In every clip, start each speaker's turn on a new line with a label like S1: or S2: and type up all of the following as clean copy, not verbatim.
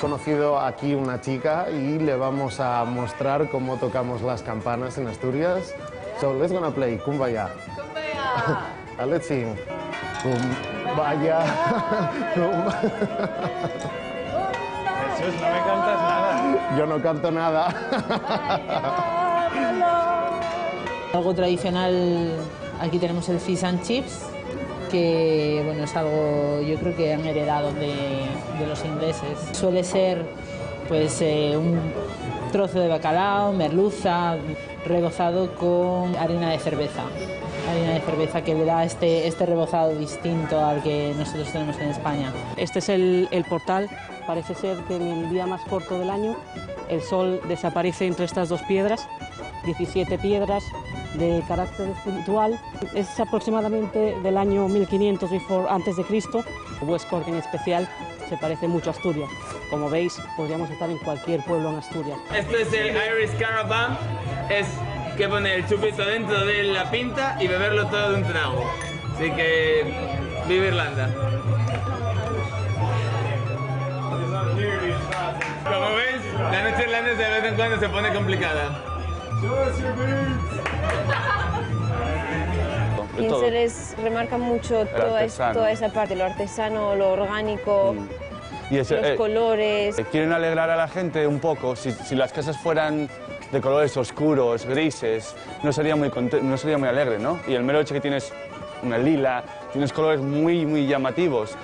S1: conocido aquí una chica y le vamos a mostrar cómo tocamos las campanas en Asturias. So let's gonna play Kumbaya.
S2: Kumbaya.
S1: Let's sing. Kumbaya.
S3: Jesús, no me cantas nada.
S1: Yo no canto nada.
S2: Algo tradicional, aquí tenemos el fish and chips, que bueno, es algo yo creo que han heredado de los ingleses. Suele ser pues un trozo de bacalao, merluza, rebozado con harina de cerveza. Harina de cerveza que le da este rebozado distinto al que nosotros tenemos en España.
S4: Este es el portal. Parece ser que en el día más corto del año el sol desaparece entre estas dos piedras, 17 piedras de carácter espiritual. Es aproximadamente del año 1500 antes de Cristo. West Cork en especial se parece mucho a Asturias. Como veis, podríamos estar en cualquier pueblo en Asturias.
S5: Esto es el Irish Caravan, es que poner el chupito dentro de la pinta y beberlo todo de un trago. Así que, viva Irlanda. Como veis, la noche irlandesa de vez en cuando se pone complicada.
S6: Pinceles remarca mucho toda esa parte, lo artesano, lo orgánico, los colores.
S3: Quieren alegrar a la gente un poco. Si las casas fueran de colores oscuros, grises, no sería muy alegre, ¿no? Y el mero hecho que tienes una lila, tienes colores muy llamativos,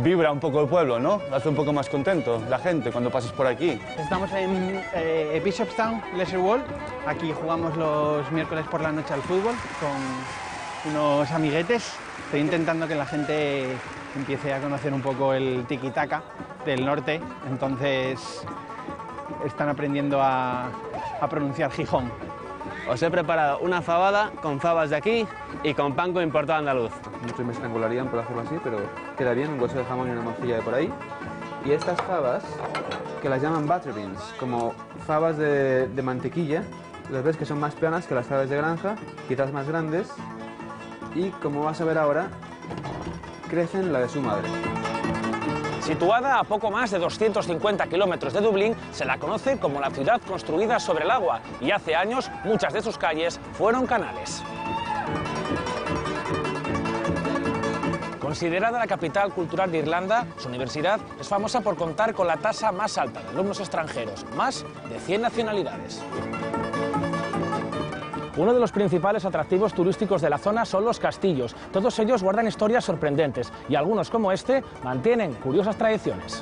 S3: vibra un poco el pueblo, ¿no? Hace un poco más contento la gente cuando pasas por aquí.
S7: Estamos en Bishopstown Leisure World. Aquí jugamos los miércoles por la noche al fútbol con unos amiguetes. Estoy intentando que la gente empiece a conocer un poco el tiki-taka del norte, entonces están aprendiendo a pronunciar Gijón.
S8: Os he preparado una fabada con fabas de aquí y con pan con importado andaluz.
S9: Muchos me estrangularían por hacerlo así, pero queda bien, un hueso de jamón y una morcilla de por ahí. Y estas fabas, que las llaman butter beans, como fabas de mantequilla, las ves que son más planas que las fabas de granja, quizás más grandes, y como vas a ver ahora, crecen la de su madre.
S10: Situada a poco más de 250 kilómetros de Dublín, se la conoce como la ciudad construida sobre el agua y hace años muchas de sus calles fueron canales. Considerada la capital cultural de Irlanda, su universidad es famosa por contar con la tasa más alta de alumnos extranjeros, más de 100 nacionalidades. Uno de los principales atractivos turísticos de la zona son los castillos. Todos ellos guardan historias sorprendentes y algunos, como este, mantienen curiosas tradiciones.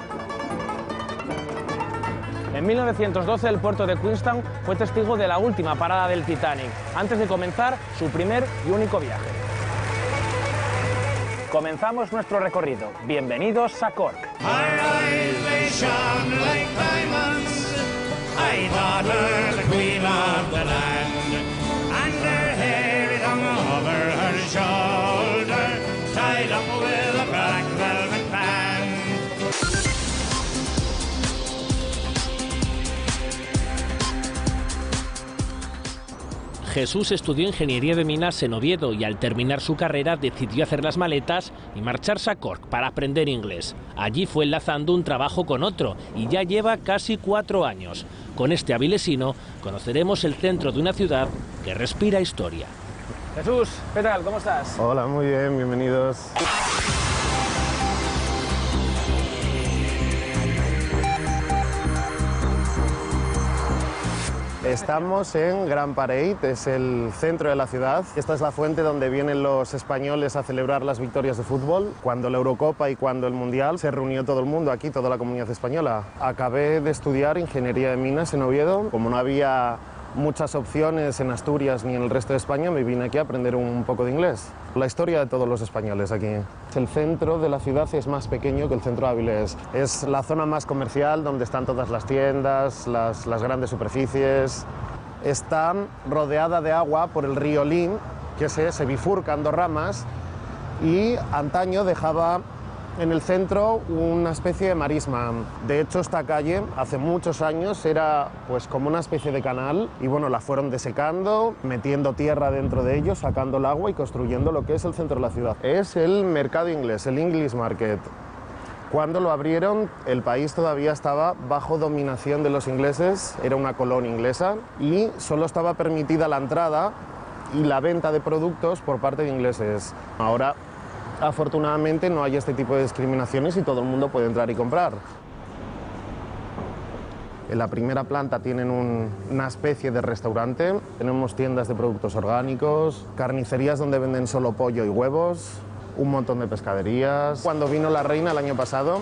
S10: En 1912 el puerto de Queenstown fue testigo de la última parada del Titanic, antes de comenzar su primer y único viaje. Comenzamos nuestro recorrido. Bienvenidos a Cork. Jesús estudió ingeniería de minas en Oviedo y al terminar su carrera decidió hacer las maletas y marcharse a Cork para aprender inglés. Allí fue enlazando un trabajo con otro y ya lleva casi 4 años. Con este avilesino conoceremos el centro de una ciudad que respira historia. Jesús, ¿qué tal? ¿Cómo estás?
S1: Hola, muy bien, bienvenidos. Estamos en Grand Parade, es el centro de la ciudad. Esta es la fuente donde vienen los españoles a celebrar las victorias de fútbol. Cuando la Eurocopa y cuando el Mundial se reunió todo el mundo aquí, toda la comunidad española. Acabé de estudiar ingeniería de minas en Oviedo. Como no había muchas opciones en Asturias ni en el resto de España, me vine aquí a aprender un poco de inglés. La historia de todos los españoles aquí. El centro de la ciudad es más pequeño que el centro de Avilés. Es la zona más comercial donde están todas las tiendas, las grandes superficies. Está rodeada de agua por el río Lin, que se bifurca en 2 ramas, y antaño dejaba en el centro una especie de marisma. De hecho, esta calle hace muchos años era pues como una especie de canal y bueno, la fueron desecando, metiendo tierra dentro de ello, sacando el agua y construyendo lo que es el centro de la ciudad. Es el mercado inglés, el English Market. Cuando lo abrieron, el país todavía estaba bajo dominación de los ingleses, era una colonia inglesa y solo estaba permitida la entrada y la venta de productos por parte de ingleses. Ahora, afortunadamente, no hay este tipo de discriminaciones y todo el mundo puede entrar y comprar. En la primera planta tienen una especie de restaurante, tenemos tiendas de productos orgánicos, carnicerías donde venden solo pollo y huevos, un montón de pescaderías. Cuando vino la reina el año pasado,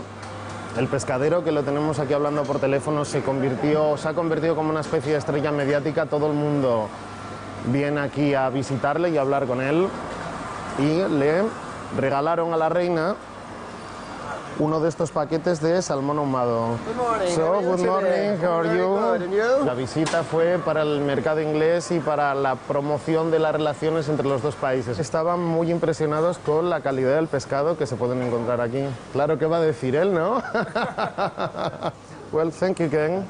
S1: el pescadero, que lo tenemos aquí hablando por teléfono, se ha convertido como una especie de estrella mediática. Todo el mundo viene aquí a visitarle y a hablar con él, y le regalaron a la reina uno de estos paquetes de salmón ahumado. Good morning, how are you? La visita fue para el mercado inglés y para la promoción de las relaciones entre los dos países. Estaban muy impresionados con la calidad del pescado que se pueden encontrar aquí. Claro que va a decir él, ¿no? Well, thank you, Ken.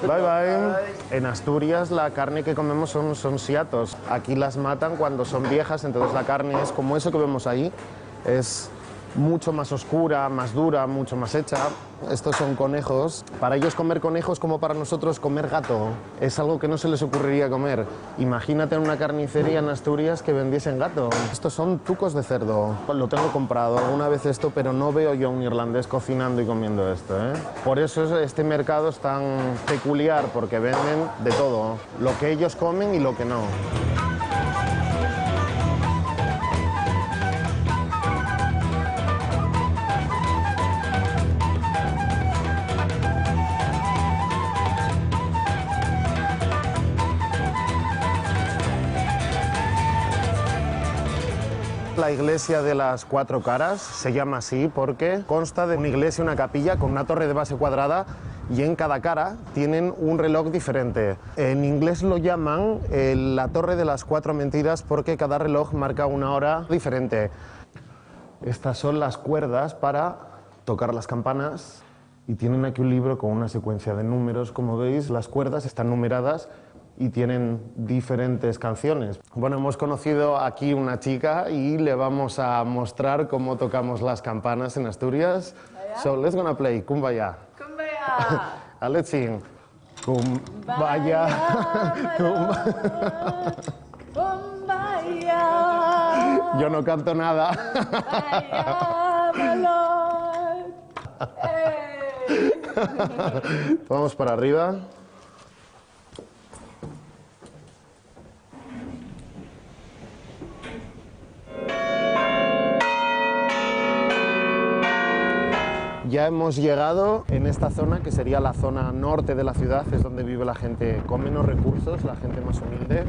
S1: Bye, bye. En Asturias la carne que comemos son siatos. Aquí las matan cuando son viejas, entonces la carne es como eso que vemos ahí. Es mucho más oscura, más dura, mucho más hecha. Estos son conejos. Para ellos comer conejos como para nosotros comer gato. Es algo que no se les ocurriría comer. Imagínate en una carnicería en Asturias que vendiesen gato. Estos son tucos de cerdo. Lo tengo comprado alguna vez esto, pero no veo yo a un irlandés cocinando y comiendo esto, ¿eh? Por eso este mercado es tan peculiar, porque venden de todo. Lo que ellos comen y lo que no. La iglesia de las Cuatro Caras se llama así porque consta de una iglesia, una capilla con una torre de base cuadrada y en cada cara tienen un reloj diferente. En inglés lo llaman la Torre de las Cuatro Mentiras porque cada reloj marca una hora diferente. Estas son las cuerdas para tocar las campanas y tienen aquí un libro con una secuencia de números. Como veis, las cuerdas están numeradas y tienen diferentes canciones. Bueno, hemos conocido aquí una chica y le vamos a mostrar cómo tocamos las campanas en Asturias. So let's gonna play Kumbaya.
S2: Kumbaya.
S1: Let's sing. Kumbaya.
S2: Kumbaya.
S1: Yo no canto nada. Vamos para arriba. Ya hemos llegado en esta zona, que sería la zona norte de la ciudad, es donde vive la gente con menos recursos, la gente más humilde.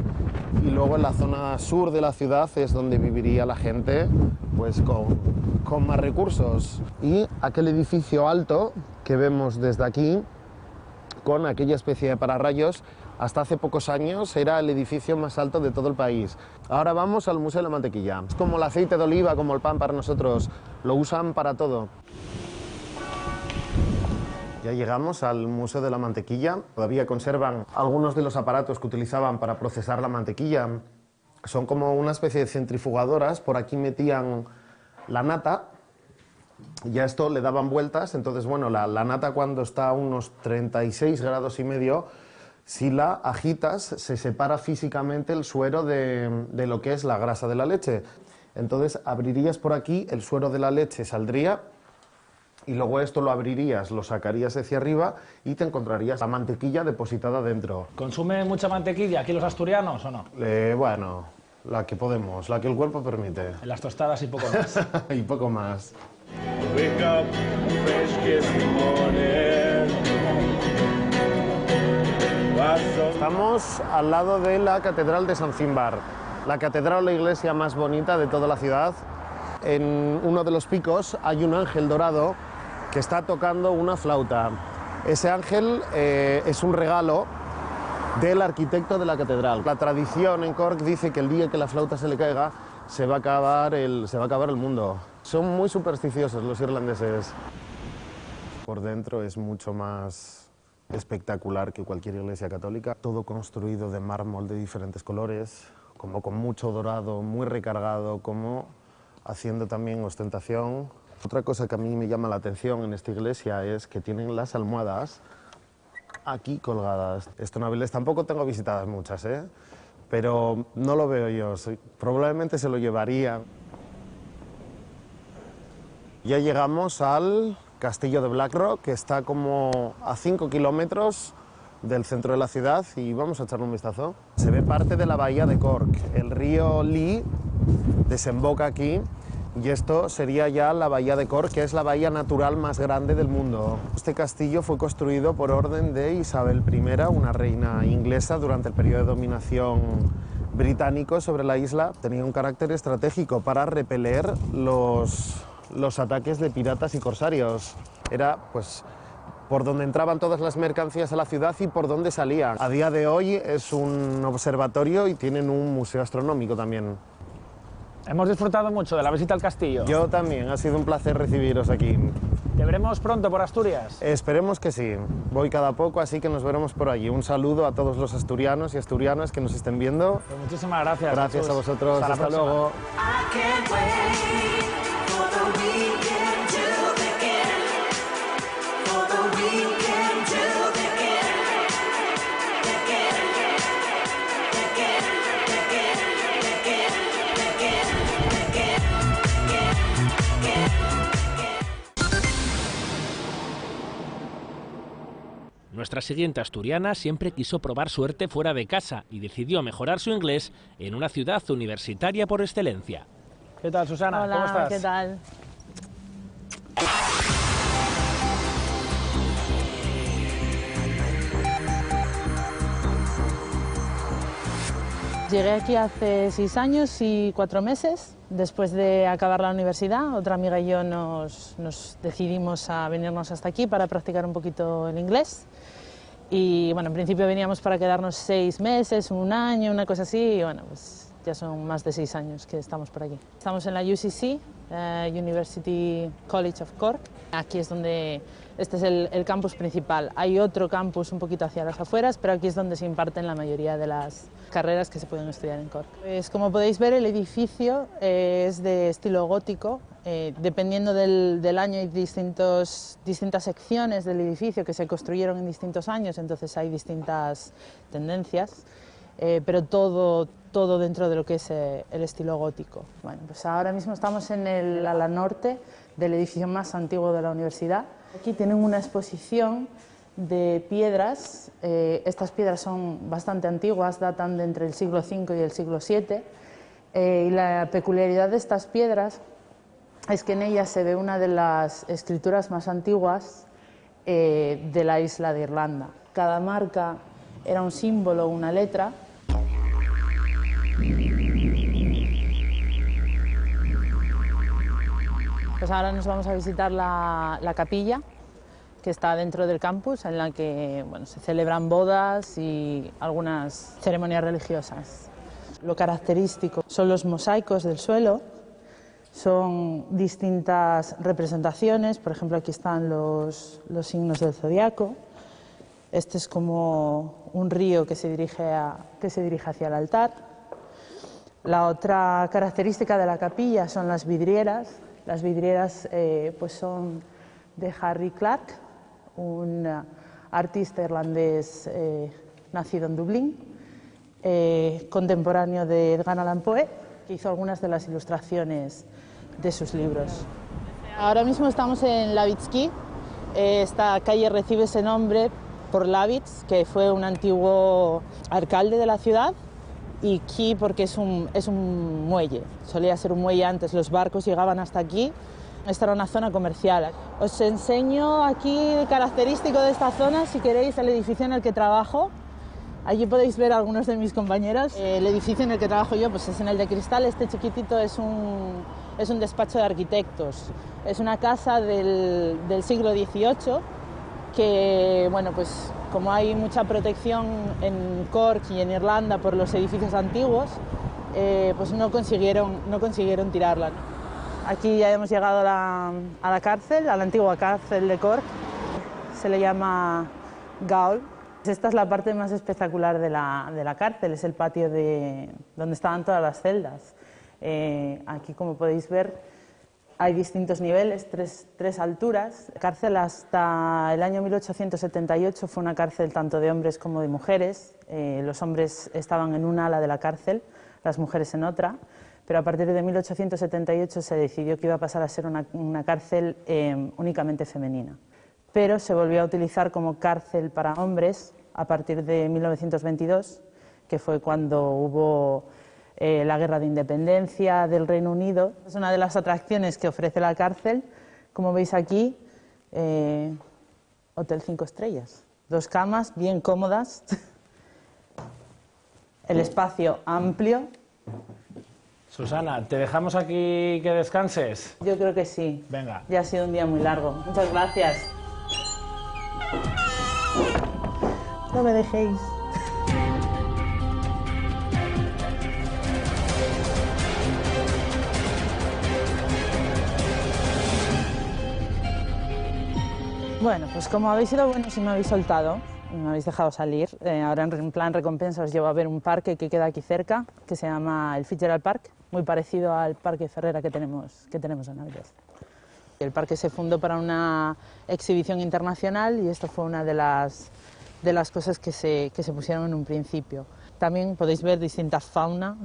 S1: Y luego en la zona sur de la ciudad es donde viviría la gente pues, con más recursos. Y aquel edificio alto que vemos desde aquí, con aquella especie de pararrayos, hasta hace pocos años era el edificio más alto de todo el país. Ahora vamos al Museo de la Mantequilla. Es como el aceite de oliva, como el pan para nosotros, lo usan para todo. Ya llegamos al Museo de la Mantequilla. Todavía conservan algunos de los aparatos que utilizaban para procesar la mantequilla. Son como una especie de centrifugadoras. Por aquí metían la nata y a esto le daban vueltas. Entonces, bueno, la nata cuando está a unos 36 grados y medio, si la agitas, se separa físicamente el suero de lo que es la grasa de la leche. Entonces, abrirías por aquí, el suero de la leche saldría, y luego esto lo abrirías, lo sacarías hacia arriba y te encontrarías la mantequilla depositada dentro.
S11: ¿Consume mucha mantequilla aquí los asturianos o no?
S1: Bueno, la que podemos, la que el cuerpo permite.
S11: En las tostadas y poco más.
S1: Y poco más. Estamos al lado de la Catedral de San Cimbar, la catedral o la iglesia más bonita de toda la ciudad. En uno de los picos hay un ángel dorado que está tocando una flauta. Ese ángel es un regalo del arquitecto de la catedral. La tradición en Cork dice que el día que la flauta se le caiga se va a acabar el mundo. Son muy supersticiosos los irlandeses. Por dentro es mucho más espectacular que cualquier iglesia católica. Todo construido de mármol de diferentes colores, como con mucho dorado, muy recargado, como haciendo también ostentación. Otra cosa que a mí me llama la atención en esta iglesia es que tienen las almohadas aquí colgadas. Esto en Avilés tampoco tengo visitadas muchas, pero no lo veo yo, probablemente se lo llevaría. Ya llegamos al castillo de Blackrock, que está como a 5 kilómetros del centro de la ciudad, y vamos a echarle un vistazo. Se ve parte de la bahía de Cork. El río Lee desemboca aquí y esto sería ya la bahía de Cork, que es la bahía natural más grande del mundo. Este castillo fue construido por orden de Isabel I, una reina inglesa durante el periodo de dominación británico sobre la isla. Tenía un carácter estratégico para repeler los ataques de piratas y corsarios. Era, pues, por donde entraban todas las mercancías a la ciudad y por donde salían. A día de hoy es un observatorio y tienen un museo astronómico también.
S11: Hemos disfrutado mucho de la visita al castillo.
S1: Yo también, ha sido un placer recibiros aquí.
S11: ¿Te veremos pronto por Asturias?
S1: Esperemos que sí. Voy cada poco, así que nos veremos por allí. Un saludo a todos los asturianos y asturianas que nos estén viendo.
S11: Pues muchísimas gracias.
S1: Gracias
S11: Jesús.
S1: a vosotros.
S11: Hasta
S1: luego.
S10: Nuestra siguiente asturiana siempre quiso probar suerte fuera de casa y decidió mejorar su inglés en una ciudad universitaria por excelencia.
S11: ¿Qué tal, Susana?
S2: Hola,
S11: ¿cómo estás?
S2: ¿qué tal? Llegué aquí hace 6 años y 4 meses, después de acabar la universidad. Otra amiga y yo nos decidimos a venirnos hasta aquí para practicar un poquito el inglés. Y bueno, en principio veníamos para quedarnos 6 meses, 1 año, una cosa así, y bueno, pues ya son más de 6 años que estamos por aquí. Estamos en la UCC, University College of Cork. Aquí es donde, este es el campus principal. Hay otro campus un poquito hacia las afueras, pero aquí es donde se imparten la mayoría de las carreras que se pueden estudiar en Cork. Pues, como podéis ver, el edificio es de estilo gótico. Dependiendo del año hay distintas secciones del edificio que se construyeron en distintos años, entonces hay distintas tendencias, pero todo dentro de lo que es el estilo gótico. Bueno, pues ahora mismo estamos en el ala norte del edificio más antiguo de la universidad. Aquí tienen una exposición de piedras. Estas piedras son bastante antiguas, datan de entre el siglo V y el siglo VII, y la peculiaridad de estas piedras es que en ellas se ve una de las escrituras más antiguas de la isla de Irlanda. Cada marca era un símbolo, una letra. Pues ahora nos vamos a visitar la capilla que está dentro del campus, en la que se celebran bodas y algunas ceremonias religiosas. Lo característico son los mosaicos del suelo. Son distintas representaciones, por ejemplo aquí están los signos del zodiaco. Este es como un río que se dirige hacia el altar. La otra característica de la capilla son las vidrieras. Las vidrieras pues son de Harry Clarke, un artista irlandés nacido en Dublín, contemporáneo de Edgar Allan Poe, que hizo algunas de las ilustraciones de sus libros. Ahora mismo estamos en Lavitt's Quay. Esta calle recibe ese nombre por Lavitz, que fue un antiguo alcalde de la ciudad, y Quay porque es un muelle. Solía ser un muelle antes, los barcos llegaban hasta aquí. Esta era una zona comercial. Os enseño aquí el característico de esta zona, si queréis, el edificio en el que trabajo. Allí podéis ver a algunos de mis compañeros. El edificio en el que trabajo yo pues es en el de cristal. Este chiquitito es un despacho de arquitectos. Es una casa del siglo XVIII que, bueno, pues como hay mucha protección en Cork y en Irlanda por los edificios antiguos, pues no consiguieron tirarla. Aquí ya hemos llegado a la cárcel, a la antigua cárcel de Cork. Se le llama Gaol. Esta es la parte más espectacular de la cárcel, es el patio donde estaban todas las celdas. Aquí, como podéis ver, Hay distintos niveles, tres alturas. La cárcel hasta el año 1878 fue una cárcel tanto de hombres como de mujeres. Los hombres estaban en una ala de la cárcel, las mujeres en otra, pero a partir de 1878 se decidió que iba a pasar a ser una cárcel únicamente femenina. Pero se volvió a utilizar como cárcel para hombres a partir de 1922, que fue cuando hubo la guerra de independencia del Reino Unido. Es una de las atracciones que ofrece la cárcel. Como veis aquí, Hotel 5 estrellas. 2 camas bien cómodas, el espacio amplio.
S11: Susana, ¿te dejamos aquí que descanses?
S2: Yo creo que sí.
S11: Venga.
S2: Ya ha sido un día muy largo. Muchas gracias. No me dejéis. Bueno, pues como habéis sido buenos y me habéis soltado y me habéis dejado salir, ahora en plan recompensa os llevo a ver un parque que queda aquí cerca, que se llama el Fitzgerald Park, muy parecido al Parque Ferrera que tenemos en Avilés. El parque se fundó para una exhibición internacional y esto fue una de las cosas que se pusieron en un principio. También podéis ver distintas fauna.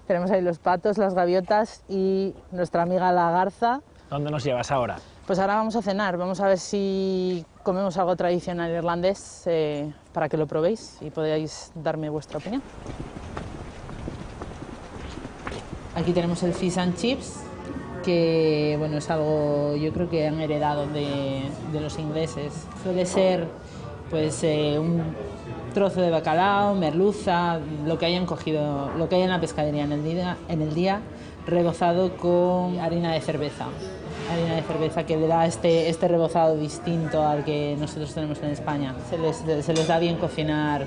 S2: Tenemos ahí los patos, las gaviotas y nuestra amiga la garza.
S11: ¿Dónde nos llevas ahora?
S2: Pues ahora vamos a cenar, vamos a ver si comemos algo tradicional irlandés para que lo probéis y podáis darme vuestra opinión. Aquí tenemos el fish and chips, que bueno, es algo yo creo que han heredado de los ingleses. Suele ser pues un trozo de bacalao, merluza, lo que hayan cogido, lo que haya en la pescadería en el día, rebozado con harina de cerveza. Harina de cerveza que le da este rebozado distinto al que nosotros tenemos en España. Se les da bien cocinar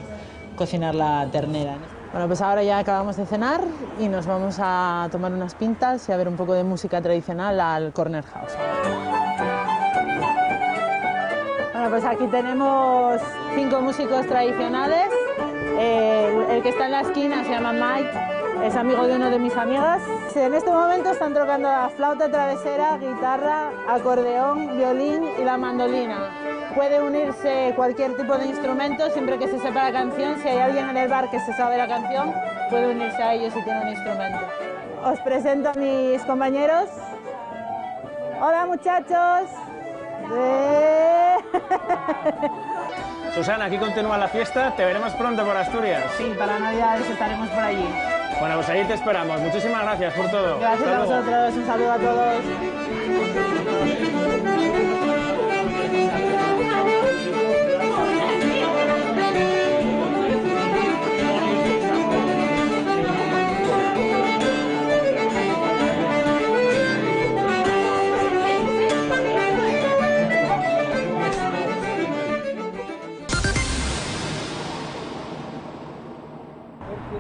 S2: la ternera. Bueno, pues ahora ya acabamos de cenar y nos vamos a tomar unas pintas y a ver un poco de música tradicional al Corner House. Bueno, pues aquí tenemos 5 músicos tradicionales. El que está en la esquina se llama Mike, es amigo de una de mis amigas. En este momento están tocando la flauta travesera, guitarra, acordeón, violín y la mandolina. Puede unirse cualquier tipo de instrumento siempre que se sepa la canción. Si hay alguien en el bar que se sabe la canción, puede unirse a ellos si tiene un instrumento. Os presento a mis compañeros. Hola muchachos.
S11: Susana, aquí continúa la fiesta, te veremos pronto por Asturias.
S2: Sí, para Navidades estaremos por allí.
S11: Bueno, pues ahí te esperamos. Muchísimas gracias por todo.
S2: Gracias a vosotros, un saludo a todos.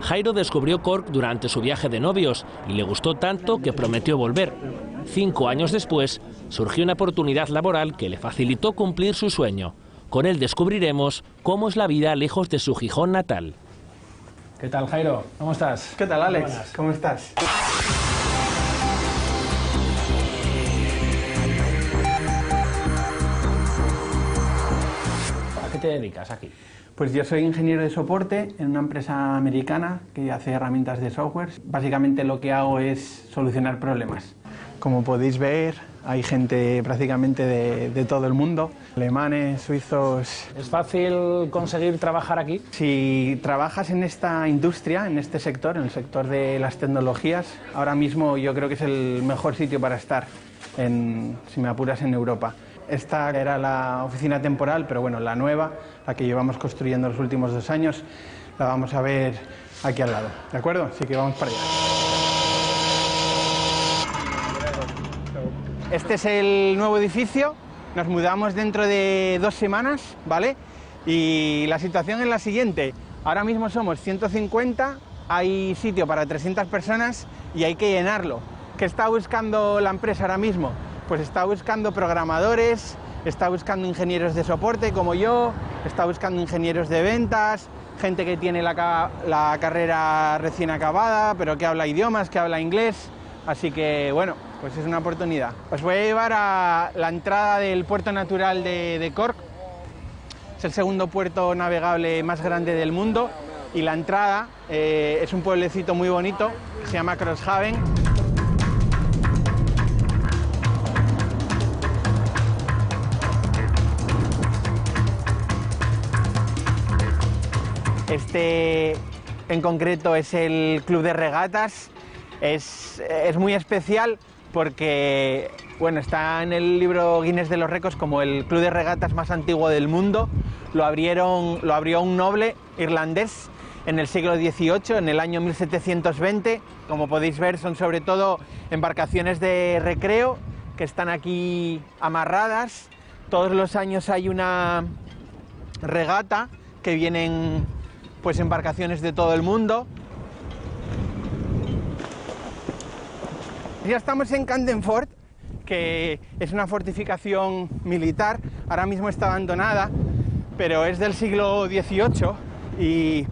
S10: Jairo descubrió Cork durante su viaje de novios y le gustó tanto que prometió volver. 5 años después, surgió una oportunidad laboral que le facilitó cumplir su sueño. Con él descubriremos cómo es la vida lejos de su Gijón natal.
S11: ¿Qué tal, Jairo? ¿Cómo estás?
S7: ¿Qué tal, Alex? ¿Cómo estás?
S11: ¿A qué te dedicas aquí?
S7: Pues yo soy ingeniero de soporte en una empresa americana que hace herramientas de software. Básicamente lo que hago es solucionar problemas. Como podéis ver, hay gente prácticamente de todo el mundo, alemanes, suizos.
S11: ¿Es fácil conseguir trabajar aquí?
S7: Si trabajas en esta industria, en este sector, en el sector de las tecnologías, ahora mismo yo creo que es el mejor sitio para estar, si me apuras, en Europa. Esta era la oficina temporal, pero bueno, la nueva, la que llevamos construyendo los últimos 2 años, la vamos a ver aquí al lado, ¿de acuerdo? Así que vamos para allá. Este es el nuevo edificio, nos mudamos dentro de 2 semanas, ¿vale? Y la situación es la siguiente, ahora mismo somos 150, hay sitio para 300 personas y hay que llenarlo. ¿Qué está buscando la empresa ahora mismo? Pues está buscando programadores, está buscando ingenieros de soporte como yo, está buscando ingenieros de ventas, gente que tiene la carrera recién acabada, pero que habla idiomas, que habla inglés. Así que, bueno, pues es una oportunidad. Os voy a llevar a la entrada del puerto natural de Cork. Es el segundo puerto navegable más grande del mundo y la entrada es un pueblecito muy bonito que se llama Crosshaven. Este en concreto es el club de regatas. Es muy especial porque bueno, está en el libro Guinness de los récords como el club de regatas más antiguo del mundo. Lo abrió un noble irlandés en el siglo XVIII, en el año 1720. Como podéis ver, son sobre todo embarcaciones de recreo que están aquí amarradas. Todos los años hay una regata que vienen pues embarcaciones de todo el mundo. Ya estamos en Camden Fort, que es una fortificación militar, ahora mismo está abandonada, pero es del siglo XVIII y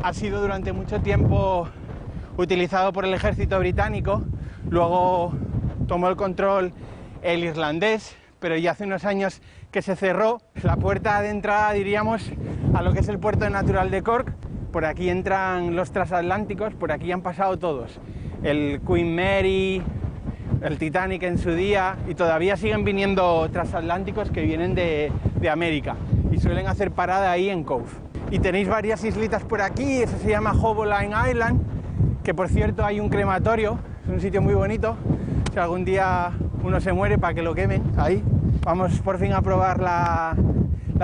S7: ha sido durante mucho tiempo utilizado por el ejército británico. Luego tomó el control el irlandés, pero ya hace unos años que se cerró. La puerta de entrada, diríamos, a lo que es el puerto natural de Cork. Por aquí entran los transatlánticos, por aquí han pasado todos. El Queen Mary, el Titanic en su día, y todavía siguen viniendo transatlánticos que vienen de América y suelen hacer parada ahí en Cove. Y tenéis varias islitas por aquí, eso se llama Hoboline Island, que por cierto hay un crematorio, es un sitio muy bonito. Si algún día uno se muere, para que lo quemen ahí. Vamos por fin a probar la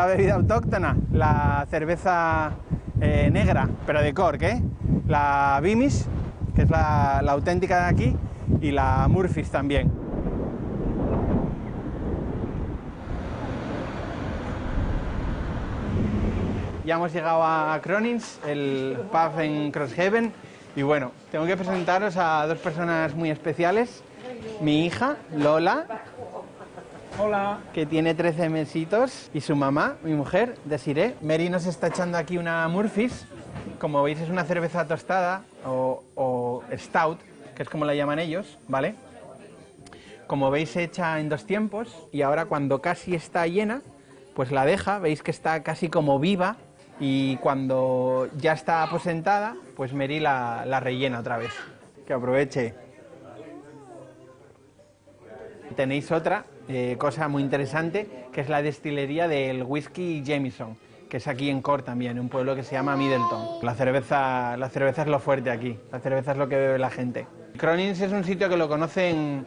S7: bebida autóctona, la cerveza negra, pero de Cork, la Beamish, que es la auténtica de aquí, y la Murphy's también. Ya hemos llegado a Cronin's, el pub en Crosshaven, y bueno, tengo que presentaros a dos personas muy especiales. Mi hija, Lola. Hola. Que tiene 13 mesitos, y su mamá, mi mujer, Desiree. Mary nos está echando aquí una Murphy's. Como veis, es una cerveza tostada o stout, que es como la llaman ellos, ¿vale? Como veis, se echa en 2 tiempos, y ahora cuando casi está llena, pues la deja, veis que está casi como viva, y cuando ya está aposentada, pues Mary la rellena otra vez. Que aproveche. Tenéis otra cosa muy interesante, que es la destilería del whisky Jameson, que es aquí en Cork también, un pueblo que se llama Middleton. La cerveza es lo fuerte aquí, la cerveza es lo que bebe la gente. Cronin's es un sitio que lo conocen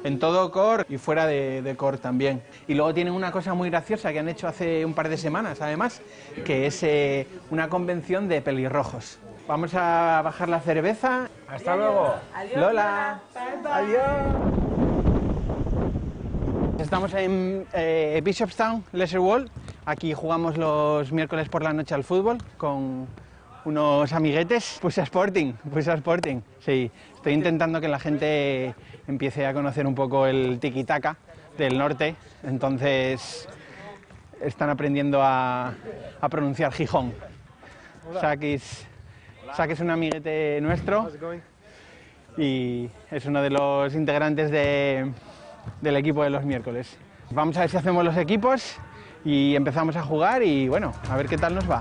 S7: en todo Cork y fuera de Cork también. Y luego tienen una cosa muy graciosa que han hecho hace un par de semanas, además, que es una convención de pelirrojos. Vamos a bajar la cerveza.
S11: Hasta luego.
S7: Adiós, Lola. Adiós. Estamos en Bishopstown, Leisure World. Aquí jugamos los miércoles por la noche al fútbol con unos amiguetes. Pusa Sporting. Sí, estoy intentando que la gente empiece a conocer un poco el tiki-taka del norte. Entonces están aprendiendo a pronunciar Gijón. Sakis es un amiguete nuestro y es uno de los integrantes del equipo de los miércoles. Vamos a ver si hacemos los equipos y empezamos a jugar y bueno, a ver qué tal nos va.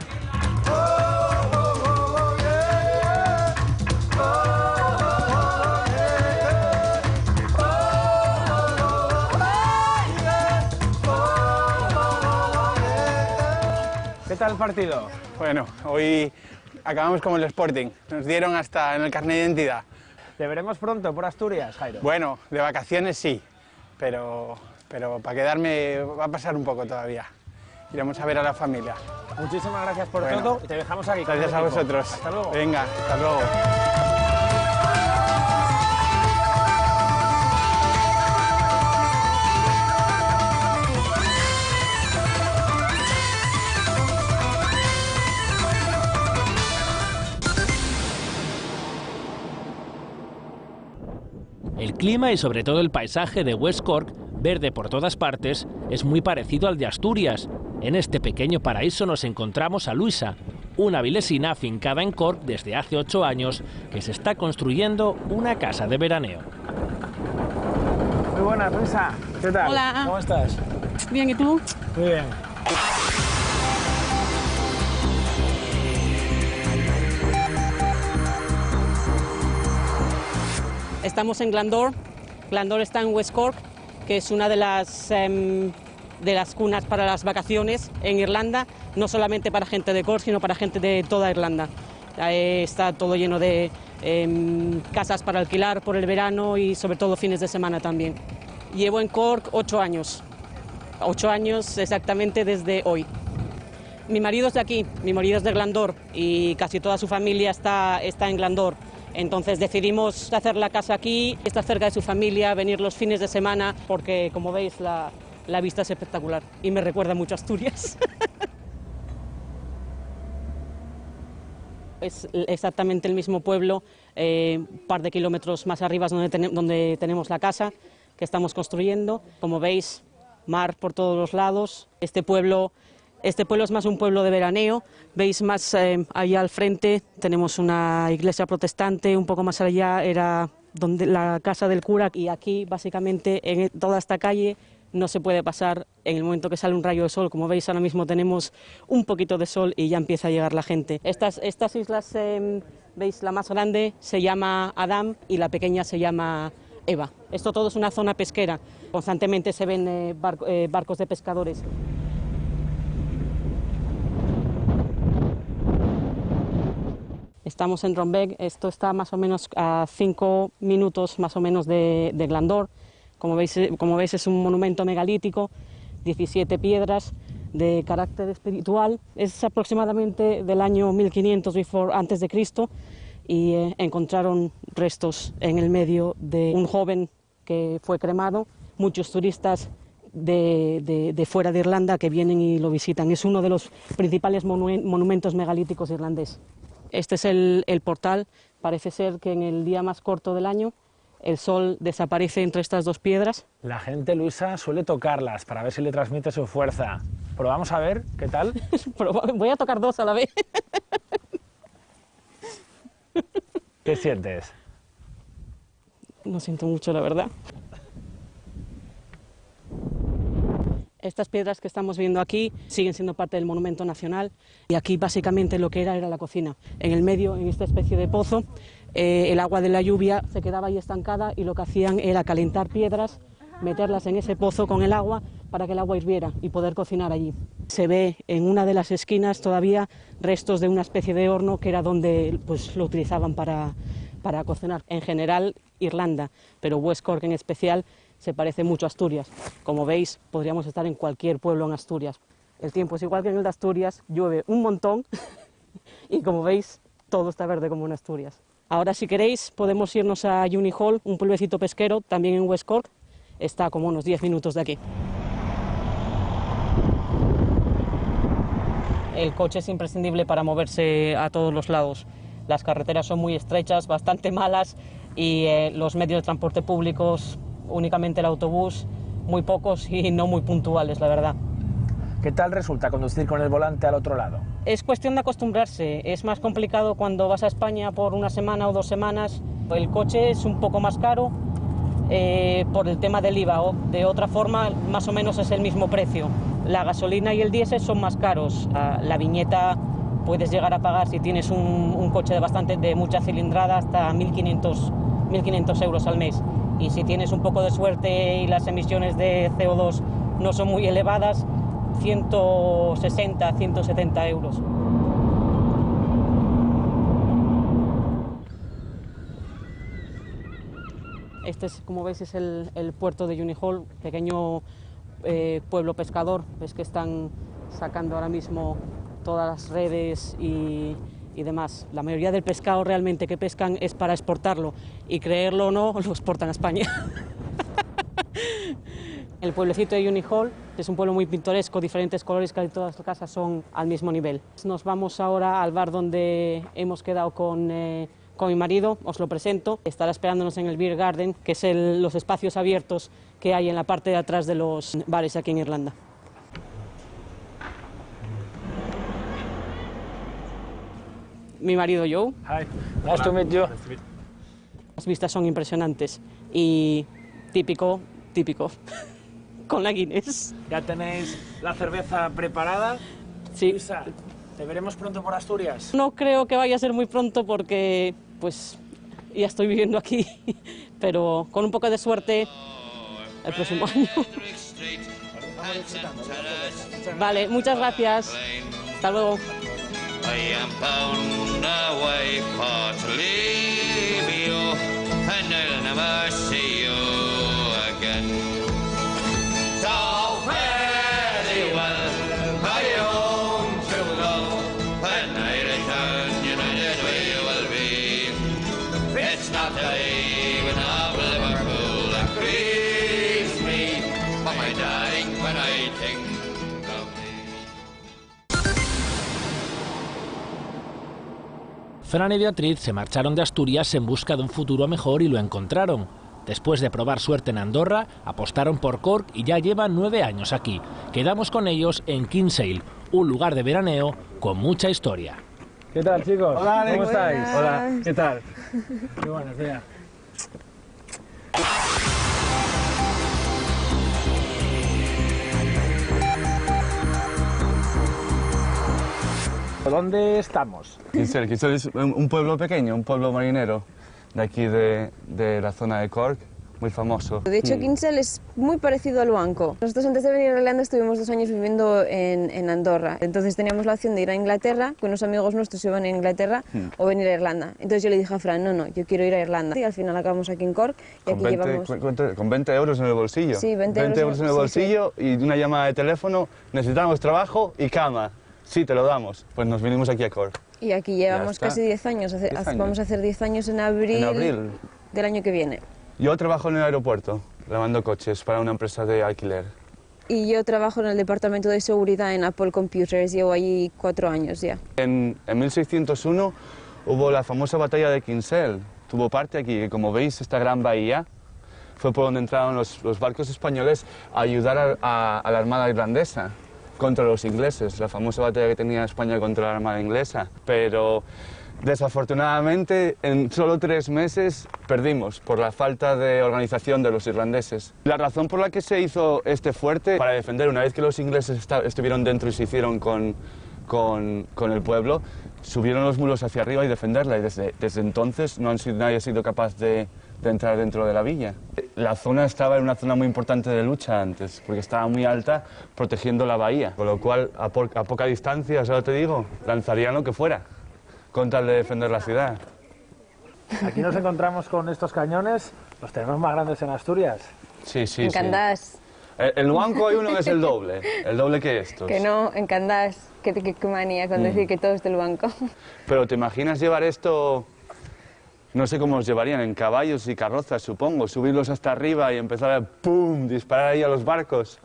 S11: ¿Qué tal el partido?
S7: Bueno, hoy acabamos como el Sporting, nos dieron hasta en el carnet de identidad.
S11: ¿Te veremos pronto por Asturias, Jairo?
S7: Bueno, de vacaciones sí, pero para quedarme va a pasar un poco todavía. Iremos a ver a la familia.
S11: Muchísimas gracias por todo y te dejamos aquí.
S7: Gracias a vosotros.
S11: Hasta luego.
S7: Venga, hasta luego.
S10: El clima y sobre todo el paisaje de West Cork, verde por todas partes, es muy parecido al de Asturias. En este pequeño paraíso nos encontramos a Luisa, una vilesina afincada en Cork desde hace 8 años, que se está construyendo una casa de veraneo.
S11: buenas, Luisa. ¿Qué tal?
S4: Hola.
S11: ¿Cómo estás?
S4: Bien, ¿y tú?
S11: Muy bien.
S4: Estamos en Glandore. Glandore está en West Cork, que es una de las cunas para las vacaciones en Irlanda, no solamente para gente de Cork, sino para gente de toda Irlanda. Está todo lleno de casas para alquilar por el verano y sobre todo fines de semana también. Llevo en Cork 8 años. 8 años exactamente desde hoy. Mi marido es de aquí, mi marido es de Glandore y casi toda su familia está en Glandore. Entonces decidimos hacer la casa aquí, estar cerca de su familia, venir los fines de semana, porque como veis la vista es espectacular y me recuerda mucho a Asturias. Es exactamente el mismo pueblo, un par de kilómetros más arriba es donde tenemos la casa que estamos construyendo. Como veis, mar por todos los lados. Este pueblo es más un pueblo de veraneo. Veis más allá al frente tenemos una iglesia protestante, un poco más allá era donde la casa del cura, y aquí básicamente en toda esta calle no se puede pasar en el momento que sale un rayo de sol. Como veis, ahora mismo tenemos un poquito de sol y ya empieza a llegar la gente. Estas islas, veis, la más grande se llama Adam y la pequeña se llama Eva. Esto todo es una zona pesquera. Constantemente se ven barcos de pescadores. Estamos en Rumbeg. Esto está más o menos a 5 minutos más o menos de Glandore. Como veis es un monumento megalítico, 17 piedras de carácter espiritual. Es aproximadamente del año 1500 antes de Cristo y encontraron restos en el medio de un joven que fue cremado. Muchos turistas de fuera de Irlanda que vienen y lo visitan. Es uno de los principales monumentos megalíticos irlandeses. Este es el portal. Parece ser que en el día más corto del año el sol desaparece entre estas dos piedras.
S11: La gente, Luisa, suele tocarlas para ver si le transmite su fuerza. Pero vamos a ver, ¿qué tal?
S4: Voy a tocar dos a la vez.
S11: ¿Qué sientes?
S4: No siento mucho, la verdad. Estas piedras que estamos viendo aquí siguen siendo parte del Monumento Nacional y aquí básicamente lo que era la cocina. En el medio, en esta especie de pozo, el agua de la lluvia se quedaba ahí estancada y lo que hacían era calentar piedras, meterlas en ese pozo con el agua para que el agua hirviera y poder cocinar allí. Se ve en una de las esquinas todavía restos de una especie de horno que era donde pues, lo utilizaban para cocinar. En general Irlanda, pero West Cork en especial se parece mucho a Asturias. Como veis, podríamos estar en cualquier pueblo en Asturias. El tiempo es igual que en el de Asturias, llueve un montón y como veis, todo está verde como en Asturias. Ahora, si queréis, podemos irnos a Uni Hall, un pueblecito pesquero, también en West Cork. Está como unos 10 minutos de aquí. El coche es imprescindible para moverse a todos los lados. Las carreteras son muy estrechas, bastante malas, y los medios de transporte públicos, únicamente el autobús, muy pocos y no muy puntuales, la verdad.
S11: ¿Qué tal resulta conducir con el volante al otro lado?
S4: Es cuestión de acostumbrarse. Es más complicado cuando vas a España por una semana o 2 semanas. El coche es un poco más caro por el tema del IVA. De otra forma, más o menos es el mismo precio. La gasolina y el diésel son más caros. La viñeta puedes llegar a pagar, si tienes un coche de mucha cilindrada, hasta 1.500 euros al mes. Y si tienes un poco de suerte y las emisiones de CO2 no son muy elevadas, 160, 170 euros. Este, como veis, es el puerto de Uni Hall, pequeño pueblo pescador. Ves que están sacando ahora mismo todas las redes y demás. La mayoría del pescado realmente que pescan es para exportarlo, y creerlo o no, lo exportan a España. El pueblecito de Uni Hall es un pueblo muy pintoresco, diferentes colores, casi todas las casas son al mismo nivel. Nos vamos ahora al bar donde hemos quedado con mi marido, os lo presento. Estará esperándonos en el Beer Garden, que es los espacios abiertos que hay en la parte de atrás de los bares aquí en Irlanda. Mi marido Joe.
S11: Hi, nice to meet you.
S4: Las vistas son impresionantes y típico típico, con la Guinness.
S11: ¿Ya tenéis la cerveza preparada?
S4: Sí.
S11: Luisa, ¿te veremos pronto por Asturias?
S4: No creo que vaya a ser muy pronto porque, pues, ya estoy viviendo aquí, pero con un poco de suerte el próximo año. Vale, muchas gracias. Hasta luego.
S10: Fran y Beatriz se marcharon de Asturias en busca de un futuro mejor y lo encontraron. Después de probar suerte en Andorra, apostaron por Cork y ya llevan 9 años aquí. Quedamos con ellos en Kinsale, un lugar de veraneo con mucha historia.
S11: ¿Qué tal, chicos?
S3: Hola,
S11: ¿Cómo
S3: Alex.
S11: estáis?
S3: Hola.
S11: ¿Qué tal? Qué buenos días. ¿Dónde estamos?
S3: Kinsale es un pueblo pequeño, un pueblo marinero de aquí de la zona de Cork, muy famoso.
S6: De hecho, Kinsale es muy parecido a Luanco. Nosotros antes de venir a Irlanda estuvimos 2 años viviendo en Andorra. Entonces teníamos la opción de ir a Inglaterra, que unos amigos nuestros iban a Inglaterra, o venir a Irlanda. Entonces yo le dije a Fran, no, yo quiero ir a Irlanda. Y al final acabamos aquí en Cork y aquí llevamos...
S3: Con 20 euros en el bolsillo.
S6: Sí, 20
S3: euros en el bolsillo y una llamada de teléfono, necesitamos trabajo y cama. Sí, te lo damos. Pues nos vinimos aquí a Cork.
S6: Y aquí llevamos casi 10 años. Vamos a hacer 10 años en abril del año que viene.
S3: Yo trabajo en el aeropuerto, lavando coches para una empresa de alquiler.
S6: Y yo trabajo en el departamento de seguridad en Apple Computers. Llevo allí 4 años ya.
S3: En 1601 hubo la famosa batalla de Kinsale. Tuvo parte aquí, que como veis, esta gran bahía fue por donde entraron los barcos españoles a ayudar a la armada irlandesa contra los ingleses, la famosa batalla que tenía España contra la armada inglesa. Pero desafortunadamente en solo 3 meses perdimos por la falta de organización de los irlandeses. La razón por la que se hizo este fuerte para defender, una vez que los ingleses estuvieron dentro y se hicieron con el pueblo, subieron los muros hacia arriba y defenderla, y desde entonces nadie ha sido capaz de entrar dentro de la villa. La zona estaba en una zona muy importante de lucha antes, porque estaba muy alta protegiendo la bahía, con lo cual a poca distancia, solo te digo, lanzarían lo que fuera con tal de defender la ciudad.
S11: Aquí nos encontramos con estos cañones, los tenemos más grandes en Asturias.
S3: Sí.
S6: En Candás.
S3: En Luanco hay uno que es el doble que estos.
S6: Que no, en Candás, qué manía con decir que todo es del banco.
S3: Pero ¿te imaginas llevar esto? No sé cómo los llevarían, en caballos y carrozas, supongo, subirlos hasta arriba y empezar a ¡pum!, disparar ahí a los barcos.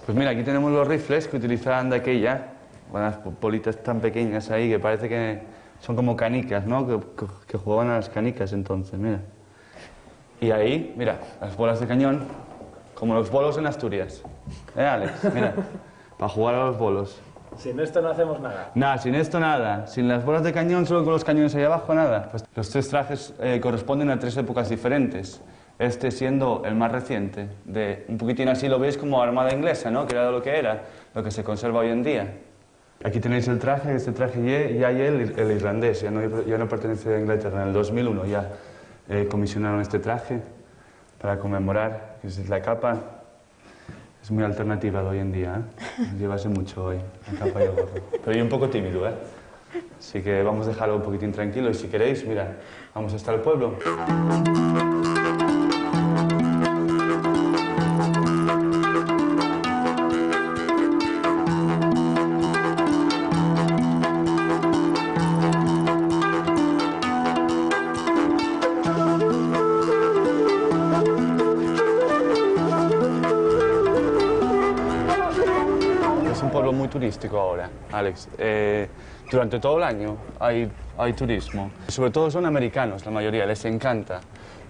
S3: Pues mira, aquí tenemos los rifles que utilizaban de aquella, unas bolitas tan pequeñas ahí que parece que son como canicas, ¿no? Que jugaban a las canicas entonces, mira. Y ahí, mira, las bolas de cañón, como los bolos en Asturias. Alex? Mira, para jugar a los bolos.
S11: Sin esto no hacemos nada.
S3: Nada, sin esto nada. Sin las bolas de cañón, solo con los cañones ahí abajo, nada. Pues los 3 trajes corresponden a 3 épocas diferentes. Este siendo el más reciente, de un poquitín así lo veis como armada inglesa, ¿no? Que era lo que era, lo que se conserva hoy en día. Aquí tenéis el traje, este traje ya el irlandés, ya no pertenece a Inglaterra. En el 2001 ya comisionaron este traje para conmemorar, que es la capa. Es muy alternativa de hoy en día, ¿eh? Llevase mucho hoy, la capa y el gorro. Pero yo un poco tímido, ¿eh? Así que vamos a dejarlo un poquitín tranquilo y si queréis, mira, vamos hasta el pueblo. Turístico ahora, Alex. Durante todo el año hay turismo. Sobre todo son americanos, la mayoría, les encanta.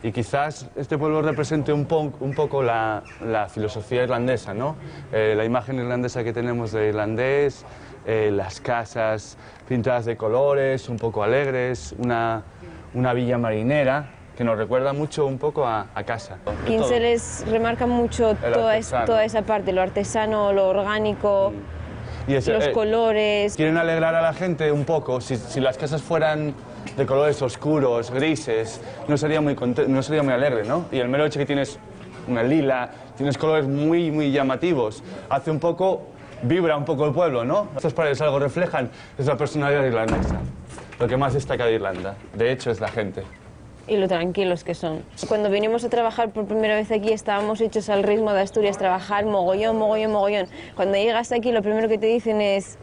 S3: Y quizás este pueblo represente un poco la filosofía irlandesa, ¿no? La imagen irlandesa que tenemos de irlandés, las casas pintadas de colores, un poco alegres, una una villa marinera que nos recuerda mucho un poco a casa.
S6: Kinsale les remarca mucho toda esa parte, lo artesano, lo orgánico, los colores.
S3: Quieren alegrar a la gente un poco. Si las casas fueran de colores oscuros, grises, no sería muy alegre, ¿no? Y el mero hecho que tienes una lila, tienes colores muy llamativos, hace un poco, vibra un poco el pueblo, ¿no? Estas paredes algo reflejan, es la personalidad irlandesa. Lo que más destaca de Irlanda, de hecho, es la gente.
S6: Y lo tranquilos que son. Cuando vinimos a trabajar por primera vez aquí estábamos hechos al ritmo de Asturias, trabajar mogollón. Cuando llegas aquí lo primero que te dicen es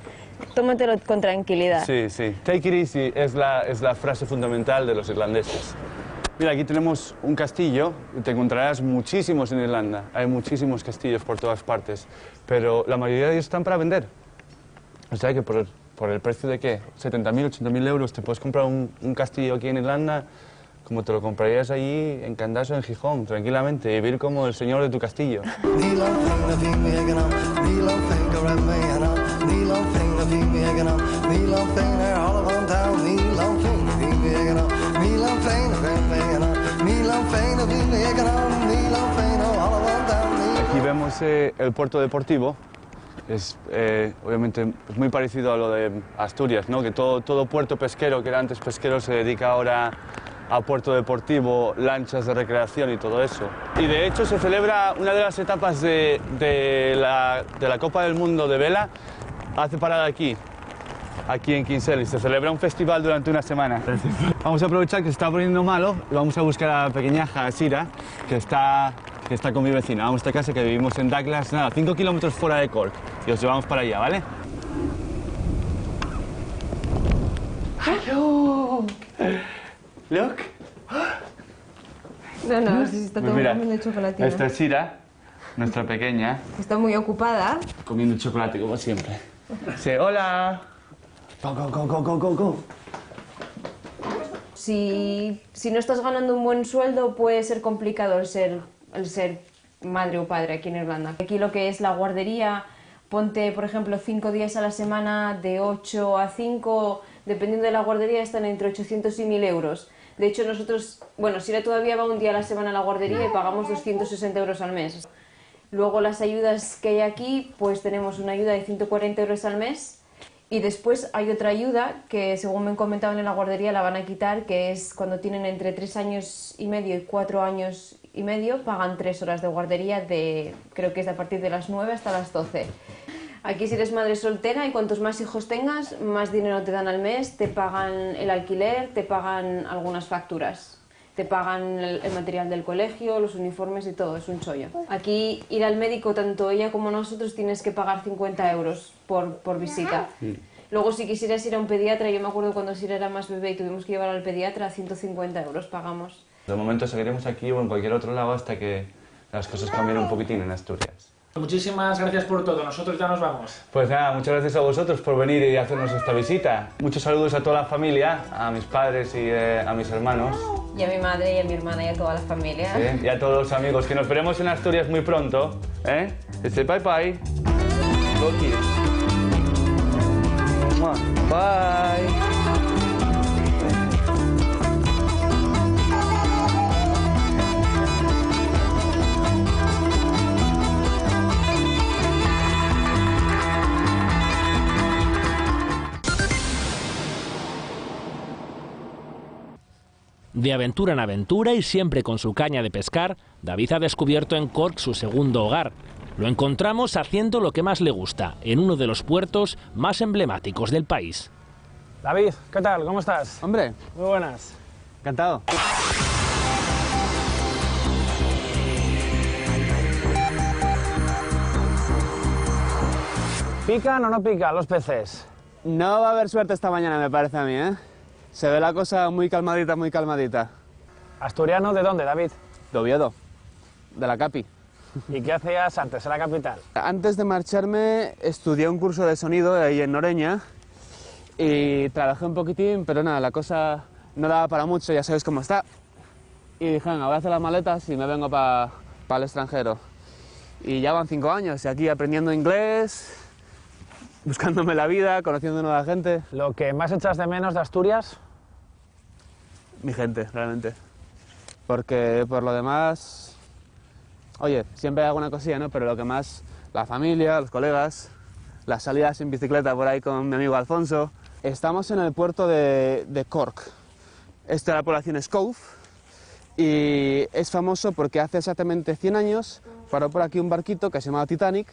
S6: tómatelo con tranquilidad.
S3: Sí. Take it easy es la frase fundamental de los irlandeses. Mira, aquí tenemos un castillo, te encontrarás muchísimos en Irlanda. Hay muchísimos castillos por todas partes, pero la mayoría de ellos están para vender. O sea que por el precio de ¿qué? 70.000, 80.000 euros te puedes comprar un castillo aquí en Irlanda como te lo comprarías allí en Candaso, en Gijón, tranquilamente, y vivir como el señor de tu castillo. Aquí vemos el puerto deportivo. Es obviamente muy parecido a lo de Asturias, ¿no? Que todo puerto pesquero que era antes pesquero se dedica ahora a puerto deportivo, lanchas de recreación y todo eso. Y de hecho se celebra una de las etapas de la Copa del Mundo de vela, hace parada aquí en Kinsale, y se celebra un festival durante una semana. Vamos a aprovechar que se está poniendo malo y vamos a buscar a la pequeñaja Sira, que está con mi vecina. Vamos a esta casa que vivimos en Douglas, nada, 5 kilómetros fuera de Cork, y os llevamos para allá, ¿vale? ¡Hello! Look.
S6: No, si está tomando chocolatina.
S3: Esta es Sira, nuestra pequeña.
S6: Está muy ocupada.
S3: Comiendo chocolate, como siempre. Sí, hola. Go.
S6: Si no estás ganando un buen sueldo, puede ser complicado el ser madre o padre aquí en Irlanda. Aquí lo que es la guardería, ponte, por ejemplo, 5 días a la semana, de 8 a 5, dependiendo de la guardería, están entre 800 y 1.000 euros. De hecho, nosotros, Sira todavía va un día a la semana a la guardería y pagamos 260 euros al mes. Luego las ayudas que hay aquí, pues tenemos una ayuda de 140 euros al mes y después hay otra ayuda que, según me comentaban en la guardería, la van a quitar, que es cuando tienen entre 3 años y medio y 4 años y medio, pagan 3 horas de guardería, creo que es a partir de las 9 hasta las 12. Aquí si eres madre soltera y cuantos más hijos tengas, más dinero te dan al mes, te pagan el alquiler, te pagan algunas facturas, te pagan el material del colegio, los uniformes y todo, es un chollo. Aquí ir al médico, tanto ella como nosotros, tienes que pagar 50 euros por visita. Luego si quisieras ir a un pediatra, yo me acuerdo cuando Sira era más bebé y tuvimos que llevar al pediatra, 150 euros pagamos.
S3: De momento seguiremos aquí o en cualquier otro lado hasta que las cosas cambien un poquitín en Asturias.
S11: Muchísimas gracias por todo, nosotros ya nos vamos.
S3: Pues nada, muchas gracias a vosotros por venir y hacernos esta visita. Muchos saludos a toda la familia, a mis padres y a mis hermanos.
S6: Y a mi madre y a mi hermana y a toda la familia.
S3: Sí, y a todos los amigos, que nos veremos en Asturias muy pronto. Bye bye. Go kids. Bye.
S10: De aventura en aventura y siempre con su caña de pescar, David ha descubierto en Cork su segundo hogar. Lo encontramos haciendo lo que más le gusta, en uno de los puertos más emblemáticos del país.
S11: David, ¿qué tal? ¿Cómo estás?
S9: Hombre.
S11: Muy buenas.
S9: Encantado.
S11: ¿Pican o no pican los peces?
S8: No va a haber suerte esta mañana, me parece a mí, ¿eh? Se ve la cosa muy calmadita, muy calmadita.
S11: ¿Asturiano de dónde, David?
S8: De Oviedo, de la Capi.
S11: ¿Y qué hacías antes en la capital?
S8: Antes de marcharme estudié un curso de sonido ahí en Noreña y trabajé un poquitín, pero nada, la cosa no daba para mucho, ya sabes cómo está. Y dije, venga, voy a hacer las maletas y me vengo para el extranjero. Y ya van 5 años y aquí aprendiendo inglés, buscándome la vida, conociendo nueva gente.
S11: ¿Lo que más echas de menos de Asturias?
S8: mi gente, realmente. Porque por lo demás, oye, siempre hay alguna cosilla, ¿no? Pero lo que más, la familia, los colegas, las salidas en bicicleta por ahí con mi amigo Alfonso. Estamos en el puerto de Cork. Esta es la población es Cove y es famoso porque hace exactamente 100 años paró por aquí un barquito que se llamaba Titanic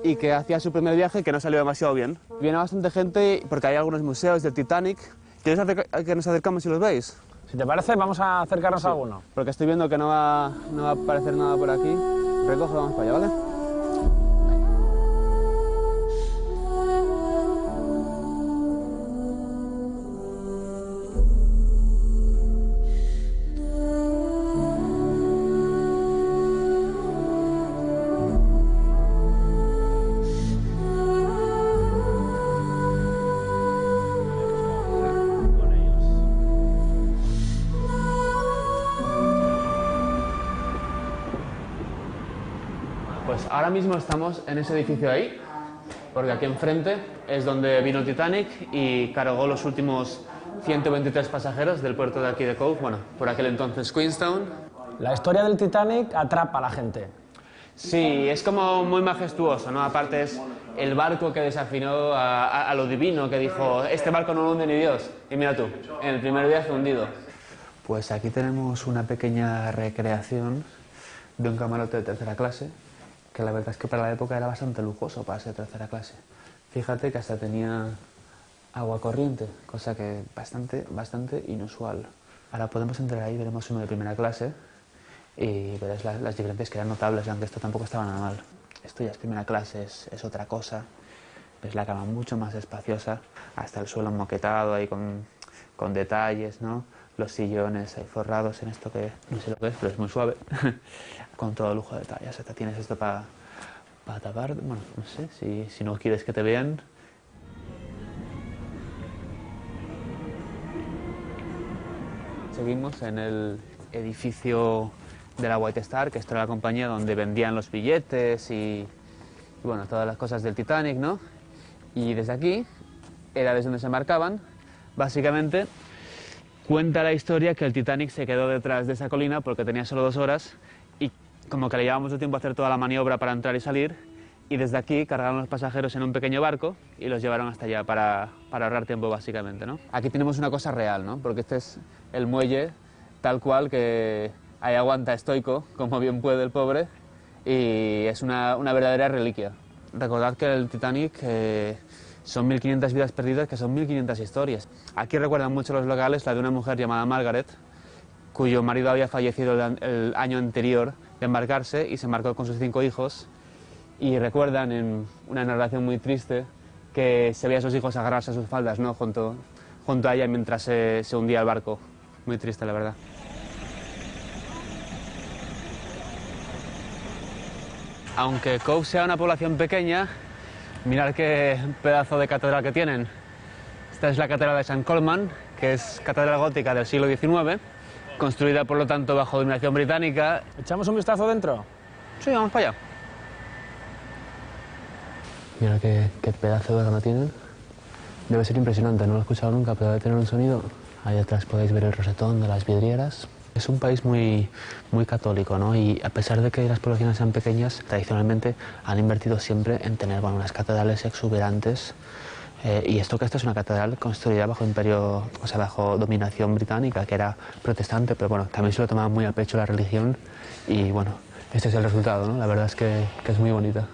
S8: y que hacía su primer viaje que no salió demasiado bien. Viene bastante gente porque hay algunos museos del Titanic. ¿Quieres que nos acercamos si los veis?
S11: Si te parece, vamos a acercarnos a alguno.
S8: Porque estoy viendo que no va a aparecer nada por aquí. Recoge, vamos para allá, ¿vale? Pues ahora mismo estamos en ese edificio ahí, porque aquí enfrente es donde vino el Titanic y cargó los últimos 123 pasajeros del puerto de aquí de Cove, bueno, por aquel entonces Queenstown.
S11: La historia del Titanic atrapa a la gente.
S8: Sí, es como muy majestuoso, ¿no? Aparte es el barco que desafinó a lo divino, que dijo, este barco no lo hunde ni Dios. Y mira tú, en el primer viaje hundido. Pues aquí tenemos una pequeña recreación de un camarote de tercera clase, que la verdad es que para la época era bastante lujoso para ser tercera clase. Fíjate que hasta tenía agua corriente, cosa que bastante inusual. Ahora podemos entrar ahí, veremos uno de primera clase y verás las diferencias que eran notables, aunque esto tampoco estaba nada mal. Esto ya es primera clase, es otra cosa. Ves la cama mucho más espaciosa, hasta el suelo moquetado ahí con detalles, ¿no? Los sillones ahí forrados en esto que no sé lo que es, pero es muy suave. Con todo lujo de detalles. Hasta tienes esto para tapar, bueno, no sé, si no quieres que te vean. Seguimos en el edificio de la White Star, que esto era la compañía donde vendían los billetes y bueno, todas las cosas del Titanic, ¿no? Y desde aquí era desde donde se marcaban. Básicamente cuenta la historia que el Titanic se quedó detrás de esa colina porque tenía solo 2 horas y como que le llevaba mucho tiempo a hacer toda la maniobra para entrar y salir, y desde aquí cargaron los pasajeros en un pequeño barco y los llevaron hasta allá para ahorrar tiempo, básicamente, ¿no? Aquí tenemos una cosa real, ¿no? Porque este es el muelle tal cual, que ahí aguanta estoico, como bien puede el pobre, y es una verdadera reliquia. Recordad que el Titanic son 1.500 vidas perdidas, que son 1.500 historias. Aquí recuerdan mucho los locales la de una mujer llamada Margaret, cuyo marido había fallecido el año anterior de embarcarse y se embarcó con sus 5 hijos, y recuerdan en una narración muy triste que se veía a sus hijos agarrarse a sus faldas, ¿no? junto a ella mientras se hundía el barco. Muy triste, la verdad. Aunque Cove sea una población pequeña, mirad qué pedazo de catedral que tienen. Esta es la catedral de St. Colman, que es catedral gótica del siglo XIX, construida por lo tanto bajo dominación británica.
S11: ¿Echamos un vistazo dentro?
S8: Sí, vamos para allá. Mira qué pedazo de órgano tienen. Debe ser impresionante, no lo he escuchado nunca, pero debe tener un sonido. Ahí detrás podéis ver el rosetón de las vidrieras. Es un país muy católico, ¿no? Y a pesar de que las poblaciones sean pequeñas, tradicionalmente han invertido siempre en tener, bueno, unas catedrales exuberantes. Y esto es una catedral construida bajo imperio, o sea, bajo dominación británica, que era protestante, pero bueno, también se lo tomaba muy a pecho la religión. Y bueno, este es el resultado, ¿no? La verdad es que es muy bonita.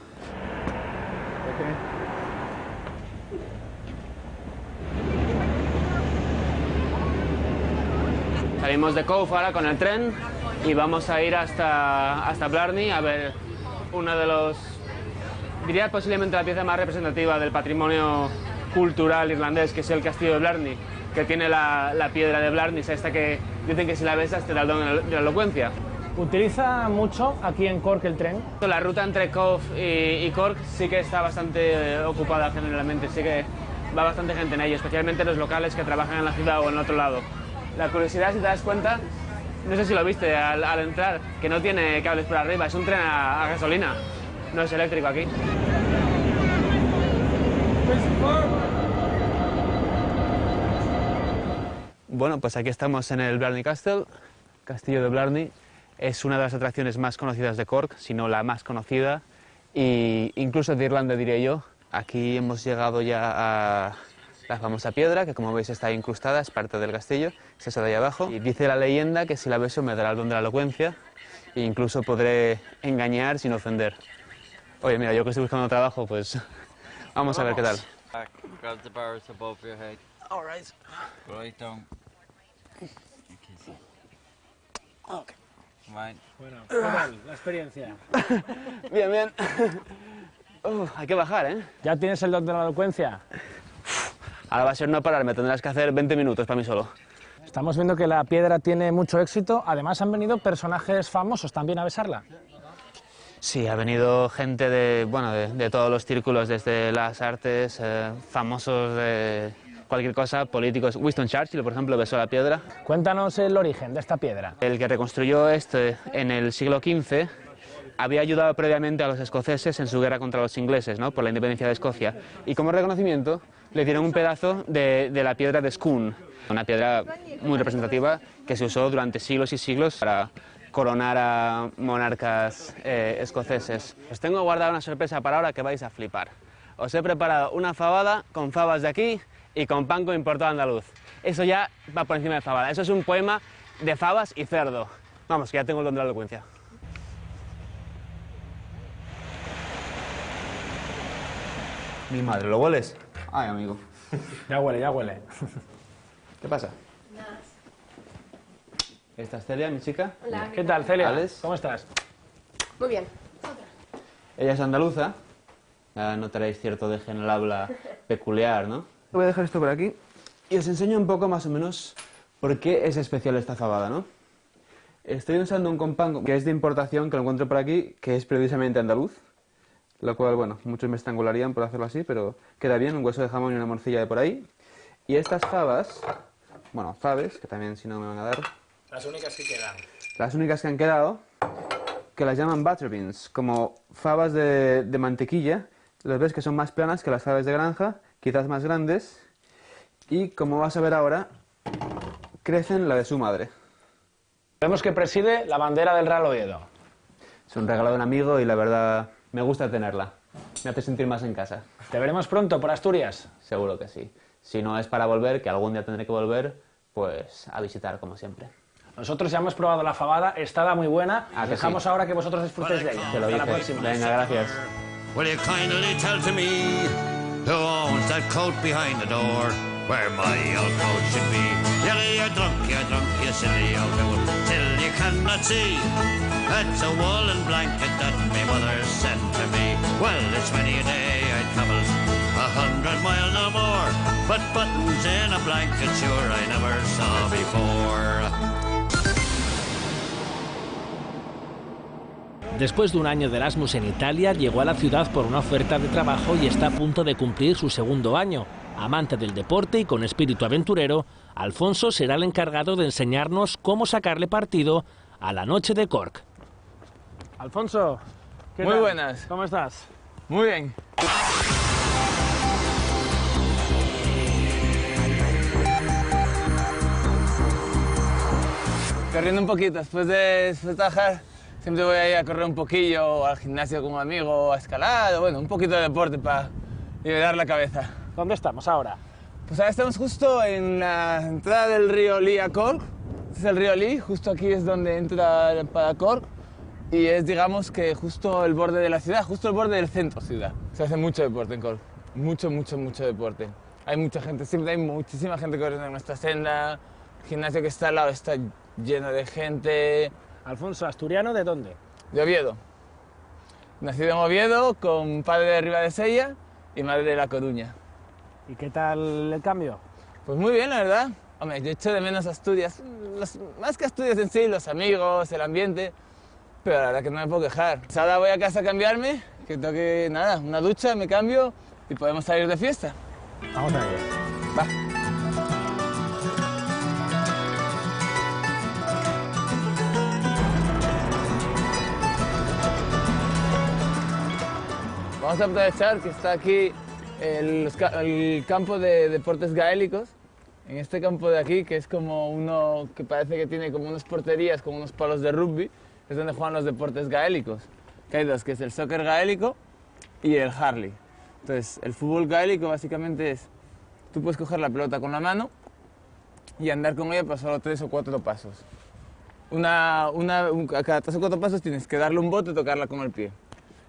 S8: Salimos de Cove ahora con el tren y vamos a ir hasta Blarney a ver uno de los, diría posiblemente la pieza más representativa del patrimonio cultural irlandés, que es el castillo de Blarney, que tiene la piedra de Blarney, esta que dicen que si la besas te da el don de la elocuencia.
S11: ¿Utiliza mucho aquí en Cork el tren?
S8: La ruta entre Cove y Cork sí que está bastante ocupada generalmente, sí que va bastante gente en ello, especialmente los locales que trabajan en la ciudad o en el otro lado. La curiosidad, si te das cuenta, no sé si lo viste al entrar, que no tiene cables por arriba, es un tren a gasolina, no es eléctrico aquí.
S9: Bueno, pues aquí estamos en el Blarney Castle, Castillo de Blarney. Es una de las atracciones más conocidas de Cork, si no la más conocida, e incluso de Irlanda, diría yo. Aquí hemos llegado ya a la famosa piedra, que como veis está incrustada, es parte del castillo, es esa de ahí abajo. Y dice la leyenda que si la beso me dará el don de la elocuencia, e incluso podré engañar sin ofender. Oye, mira, yo que estoy buscando trabajo, pues vamos a ver qué tal.
S12: Grab the bars above your head.
S11: All right.
S12: Right down.
S11: Okay.
S12: Right.
S11: Bueno, ¿qué tal la experiencia?
S8: Bien, bien. Hay que bajar, ¿eh?
S11: ¿Ya tienes el don de la elocuencia?
S8: Ahora va a ser no parar, me tendrás que hacer 20 minutos para mí solo.
S11: Estamos viendo que la piedra tiene mucho éxito. Además han venido personajes famosos también a besarla.
S8: Sí, ha venido gente de todos los círculos, desde las artes, famosos de cualquier cosa, políticos. Winston Churchill, por ejemplo, besó la piedra.
S11: Cuéntanos el origen de esta piedra.
S8: El que reconstruyó en el siglo XV había ayudado previamente a los escoceses en su guerra contra los ingleses, ¿no?, por la independencia de Escocia. Y como reconocimiento le dieron un pedazo de la piedra de Scone, una piedra muy representativa que se usó durante siglos y siglos para coronar a monarcas escoceses. Os tengo guardada una sorpresa para ahora que vais a flipar. Os he preparado una fabada con fabas de aquí y con pan con importado andaluz. Eso ya va por encima de fabada. Eso es un poema de fabas y cerdo. Vamos, que ya tengo el don de la elocuencia.
S9: Mi madre, ¿lo hueles? Ay, amigo.
S11: Ya huele, ya huele.
S9: ¿Qué pasa?
S13: Nada.
S9: Esta es Celia, mi chica.
S13: Hola.
S11: ¿Qué tal, Celia?
S9: Alex.
S11: ¿Cómo estás?
S13: Muy bien.
S9: Ella es andaluza. Notaréis cierto deje en el habla peculiar, ¿no? Voy a dejar esto por aquí y os enseño un poco más o menos por qué es especial esta fabada, ¿no? Estoy usando un compán que es de importación, que lo encuentro por aquí, que es precisamente andaluz, lo cual, bueno, muchos me estrangularían por hacerlo así, pero queda bien, un hueso de jamón y una morcilla de por ahí. Y estas fabas, bueno, faves, que también si no me van a dar...
S11: Las únicas que quedan.
S9: Las únicas que han quedado, que las llaman butterbeans, como fabas de mantequilla. Las ves que son más planas que las fabas de granja, quizás más grandes, y como vas a ver ahora, crecen la de su madre.
S11: Vemos que preside la bandera del Real Oviedo.
S9: Es un regalo de un amigo y la verdad me gusta tenerla. Me hace sentir más en casa.
S11: ¿Te veremos pronto por Asturias?
S9: Seguro que sí. Si no es para volver, que algún día tendré que volver, pues a visitar como siempre.
S11: Nosotros ya hemos probado la fabada, estaba muy buena. Dejamos
S9: sí?
S11: ahora que vosotros disfrutéis de ella.
S9: Te lo
S11: Hasta la
S9: dices.
S11: próxima.
S9: Venga, gracias.
S14: Will you kindly tell to me who owns that coat behind the door where my old coat should be? You're drunk, you silly old fool, till you cannot see. That's a woolen blanket that my mother sent to me. Well, it's many a day I travelled 100 miles no more, but buttons in a blanket sure I never saw before.
S10: Después de un año de Erasmus en Italia, llegó a la ciudad por una oferta de trabajo y está a punto de cumplir su segundo año. Amante del deporte y con espíritu aventurero, Alfonso será el encargado de enseñarnos cómo sacarle partido a la noche de Cork.
S11: Alfonso, ¿qué
S3: Muy
S11: tal?
S3: buenas.
S11: ¿Cómo estás?
S3: Muy bien. Corriendo un poquito, después de trabajar siempre voy a ir a correr un poquillo, o al gimnasio con un amigo, o a escalar, o bueno, un poquito de deporte para liberar la cabeza.
S11: ¿Dónde estamos ahora?
S3: Pues ahora estamos justo en la entrada del río Lee a Cork. Este es el río Lee, justo aquí es donde entra para Cork y es, digamos, que justo el borde de la ciudad, justo el borde del centro ciudad. Se hace mucho deporte en Cork, mucho deporte. Hay mucha gente, siempre hay muchísima gente corriendo en nuestra senda. El gimnasio que está al lado está lleno de gente.
S11: Alfonso, ¿asturiano de dónde?
S3: De Oviedo. Nacido en Oviedo, con padre de Ribadesella y madre de La Coruña.
S11: ¿Y qué tal el cambio?
S3: Pues muy bien, la verdad. Hombre, yo echo de menos Asturias. Más que Asturias en sí, los amigos, el ambiente. Pero la verdad que no me puedo quejar. Ahora voy a casa a cambiarme, que tengo que, nada, una ducha, me cambio y podemos salir de fiesta.
S11: Vamos a ver.
S3: Va. Vamos a aprovechar que está aquí el campo de deportes gaélicos,
S5: en este campo de aquí, que es como uno que parece que tiene como unas porterías, como unos palos de rugby, es donde juegan los deportes gaélicos. Que hay dos, que es el soccer gaélico y el hurling. Entonces, el fútbol gaélico básicamente es, tú puedes coger la pelota con la mano y andar con ella por solo 3 o 4 pasos. A cada 3 o 4 pasos tienes que darle un bote y tocarla con el pie.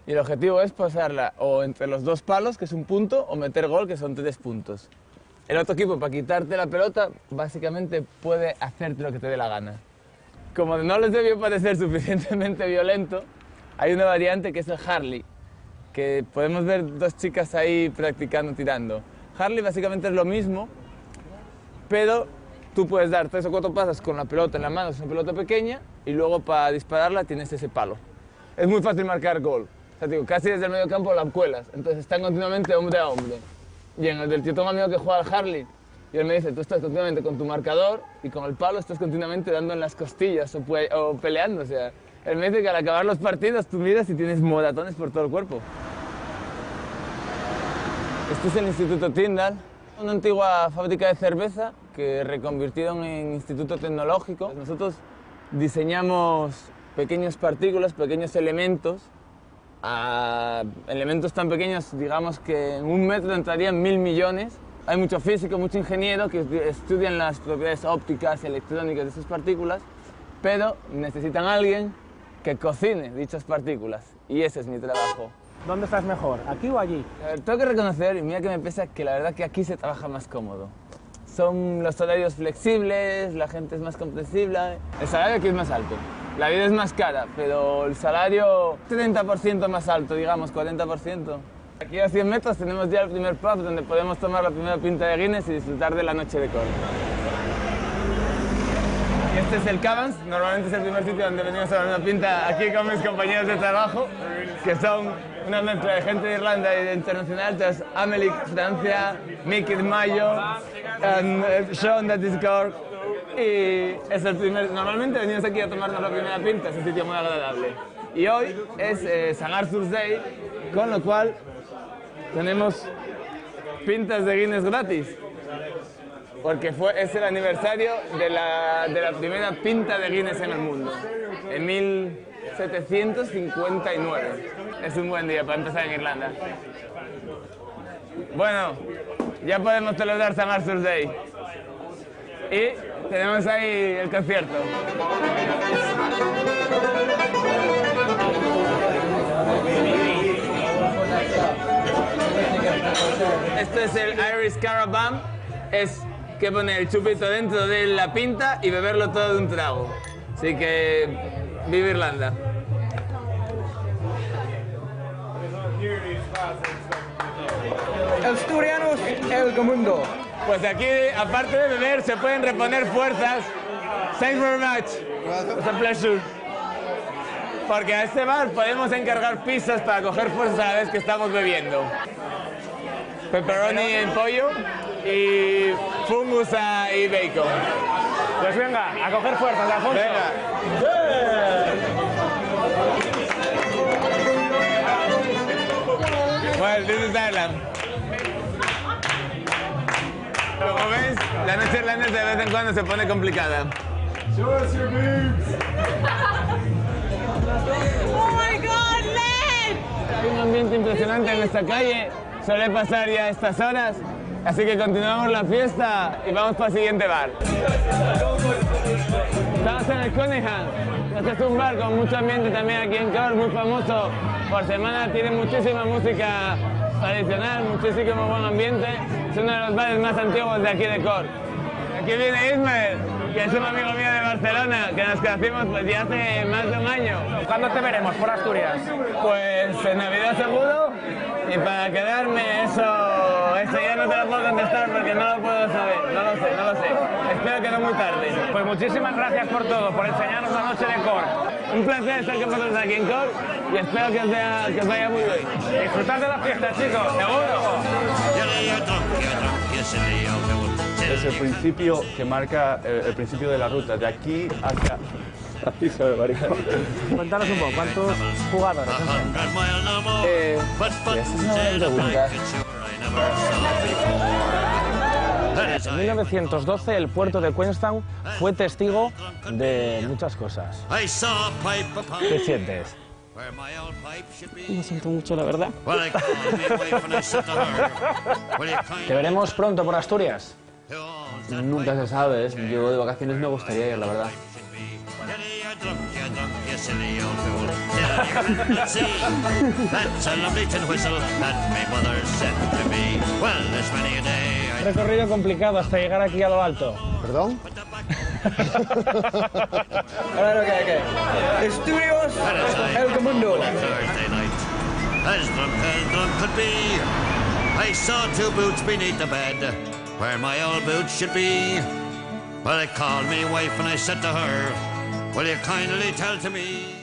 S5: Y el objetivo es pasarla o entre los 2 palos, que es un punto, o meter gol, que son 3 puntos. El otro equipo, para quitarte la pelota, básicamente puede hacerte lo que te dé la gana. Como no les debió parecer suficientemente violento, hay una variante que es el hurling, que podemos ver 2 chicas ahí practicando tirando. Hurling básicamente es lo mismo, pero tú puedes dar 3 o 4 pasos con la pelota en la mano, es una pelota pequeña, y luego para dispararla tienes ese palo. Es muy fácil marcar gol. O sea, digo, casi desde el medio campo la cuelas, entonces están continuamente hombre a hombre. Y en el del tío amigo que juega al hurling, y él me dice, tú estás continuamente con tu marcador y con el palo estás continuamente dando en las costillas o peleando. O sea, él me dice que al acabar los partidos tú miras y tienes moratones por todo el cuerpo. Este es el Instituto Tyndall, una antigua fábrica de cerveza que reconvirtieron en instituto tecnológico. Nosotros diseñamos pequeñas partículas, pequeños elementos, elementos tan pequeños, digamos que en 1 metro entrarían 1000 millones. Hay mucho físico, mucho ingeniero que estudian las propiedades ópticas y electrónicas de esas partículas, pero necesitan a alguien que cocine dichas partículas, y ese es mi trabajo.
S11: ¿Dónde estás mejor, aquí o allí?
S5: Tengo que reconocer, y mira que me pesa, que la verdad que aquí se trabaja más cómodo. Son los horarios flexibles, la gente es más comprensible, el salario aquí es más alto. La vida es más cara, pero el salario 30% más alto, digamos, 40%. Aquí a 100 metros tenemos ya el primer pub donde podemos tomar la primera pinta de Guinness y disfrutar de la noche de Cork. Este es el Caban's, normalmente es el primer sitio donde venimos a tomar una pinta aquí con mis compañeros de trabajo, que son una mezcla de gente de Irlanda y de internacional. Entonces, Amelie, Francia, Mickey de Mayo, Sean de Cork. Y es el primer, normalmente venimos aquí a tomarnos la primera pinta, es un sitio muy agradable. Y hoy es St. Arthur's Day, con lo cual tenemos pintas de Guinness gratis, porque es el aniversario de la primera pinta de Guinness en el mundo, en 1759. Es un buen día para empezar en Irlanda. Bueno, ya podemos celebrar St. Arthur's Day. Y tenemos ahí el concierto. Este es el Irish Caravan, es que poner el chupito dentro de la pinta y beberlo todo de un trago. Así que, viva Irlanda.
S13: El Asturianos, el Gamundo.
S5: Pues aquí, aparte de beber, se pueden reponer fuerzas. Thanks very much. It's a pleasure. Porque a este bar podemos encargar pizzas para coger fuerzas a la vez que estamos bebiendo. Pepperoni en pollo y fungus y bacon.
S11: Pues venga, a coger fuerzas, Alfonso.
S5: Venga. Well, this is Ireland. Como ves, la noche irlandesa de vez en cuando se pone complicada.
S13: Show us your boobs.
S15: Oh my God, Len!
S5: Hay un ambiente impresionante en esta calle. Suele pasar ya a estas horas. Así que continuamos la fiesta y vamos para el siguiente bar. Estamos en el Cunningham. Este es un bar con mucho ambiente también aquí en Cork, muy famoso. Por semana tiene muchísima música tradicional, muchísimo buen ambiente. Es uno de los bares más antiguos de aquí de Cork. Aquí viene Ismael, que es un amigo mío de Barcelona, que nos conocimos pues ya hace más de un año.
S11: ¿Cuándo te veremos por Asturias?
S5: Pues en Navidad seguro, y para quedarme eso ya no te lo puedo contestar porque no lo puedo saber, no lo sé. Espero que no muy tarde.
S11: Pues muchísimas gracias por todo, por enseñarnos la noche de Cork.
S5: Un placer estar con vosotros aquí en Cork y espero que os vaya muy bien.
S11: Disfrutad de la fiesta, chicos, seguro.
S3: Es el principio que marca el principio de la ruta, de aquí hacia...
S11: Cuéntanos un poco, ¿cuántos jugadores?
S5: Esa es una buena pregunta.
S11: En 1912 el puerto de Queenstown fue testigo de muchas cosas. ¿Qué sientes?
S4: Lo siento mucho, la verdad.
S11: ¿Te veremos pronto por Asturias?
S9: Nunca se sabe, yo de vacaciones me gustaría ir, la verdad.
S11: Recorrido complicado hasta llegar aquí a lo alto.
S1: ¿Perdón?
S13: Estudios, el mundo.
S14: As drunk could be, I saw two boots beneath the bed, where my old boots should be. Well, I called me wife and I said to her, will you kindly tell to me